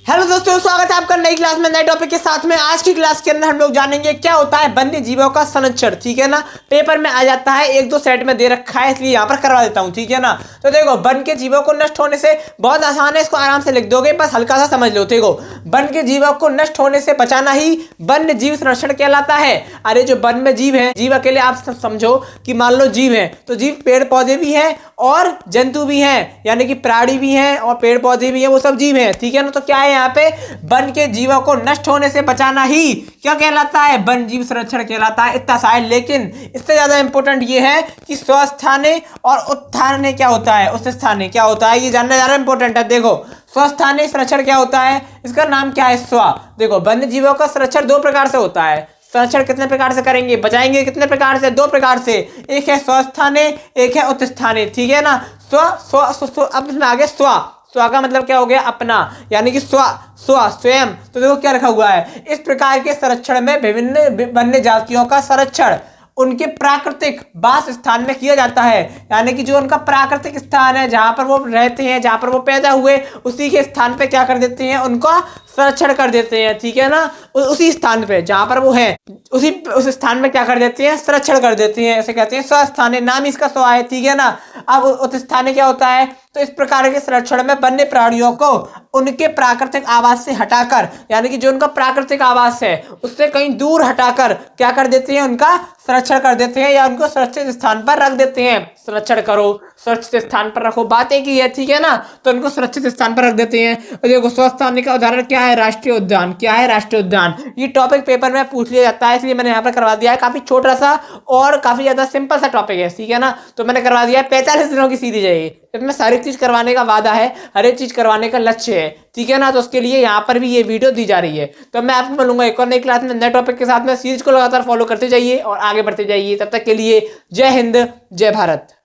Hello दोस्तों, स्वागत है आपका नई क्लास में नए टॉपिक के साथ में। आज की क्लास के अंदर हम लोग जानेंगे क्या होता है वन्य जीवों का संरक्षण। ठीक है ना, पेपर में आ जाता है, एक दो सेट में दे रखा है, इसलिए यहाँ पर करवा देता हूँ। ठीक है ना, तो देखो, वन के जीवों को नष्ट होने से बहुत आसान है, इसको आराम से लिख दोगे, बस हल्का सा समझ लो। देखो, वन के जीवों को नष्ट होने से बचाना ही वन्य जीव संरक्षण कहलाता है। अरे जो वन में जीव है, जीव अकेले आप समझो कि मान लो जीव है, तो जीव पेड़ पौधे भी हैं और जंतु भी हैं, यानी कि प्राणी भी हैं और पेड़ पौधे भी हैं, वो सब जीव हैं। ठीक है ना, तो क्या है यहाँ पे, वन के जीवों को नष्ट होने से बचाना ही क्या कहलाता है, वन जीव संरक्षण कहलाता है। इतना सा है, लेकिन इससे ज्यादा इंपॉर्टेंट ये है कि स्वस्थाने और उत्थाने क्या होता है, उस स्थाने क्या होता है, ये जानना ज्यादा इंपॉर्टेंट है। देखो, स्वस्थाने संरक्षण क्या होता है, इसका नाम क्या है, स्व। देखो, वन्य जीवों का संरक्षण दो प्रकार से होता है। संरक्षण कितने प्रकार से करेंगे, बचाएंगे कितने प्रकार से, दो प्रकार से। एक है स्वस्थाने, एक है उत्स्थाने। ठीक है ना, स्व स्व स्व, अब इसमें आगे स्व। स्व का मतलब क्या हो गया, अपना, यानी कि स्व स्व स्वयं। तो देखो क्या रखा हुआ है, इस प्रकार के संरक्षण में विभिन्न वन्य जातियों का संरक्षण उनके प्राकृतिक वास स्थान में किया जाता है, यानी कि जो उनका प्राकृतिक स्थान है, जहां पर वो रहते हैं, जहां पर वो पैदा हुए, उसी के स्थान पे क्या कर देते हैं, उनका संरक्षण कर देते हैं। ठीक है ना, उसी स्थान पे जहां पर वो है, उस स्थान में क्या कर देते हैं, संरक्षण कर देते हैं, ऐसे कहते हैं स्वस्थाने, नाम इसका स्व है। ठीक है ना, अब उत्स्थाने क्या होता है, तो इस प्रकार के संरक्षण में वन्य प्राणियों को उनके प्राकृतिक आवास से हटाकर, यानी कि जो उनका प्राकृतिक आवास है उससे कहीं दूर हटाकर क्या कर देते हैं, उनका संरक्षण कर देते हैं, या उनको सुरक्षित स्थान पर रख देते हैं। संरक्षण करो, सुरक्षित स्थान पर रखो, बातें की है। ठीक है ना, तो उनको सुरक्षित स्थान पर रख देते हैं। देखो, स्वस्थाने का उदाहरण क्या है, राष्ट्रीय उद्यान। क्या है, राष्ट्रीय उद्यान। ये टॉपिक पेपर में पूछ लिया जाता है, इसलिए मैंने यहाँ पर करवा दिया है। काफी छोटा सा और काफी ज्यादा सिंपल सा टॉपिक है। ठीक है ना, तो मैंने करवा दिया है, 45 दिनों की सीधी जाएगी। इसमें सारी चीज करवाने का वादा है, हर एक चीज करवाने का लक्ष्य है। ठीक है ना, तो उसके लिए यहाँ पर भी ये वीडियो दी जा रही है। तो मैं आपको मिलूंगा एक और नई क्लास में नए टॉपिक के साथ में। सीरीज को लगातार फॉलो करते जाइए और आगे बढ़ते जाइए। तब तक के लिए जय हिंद, जय भारत।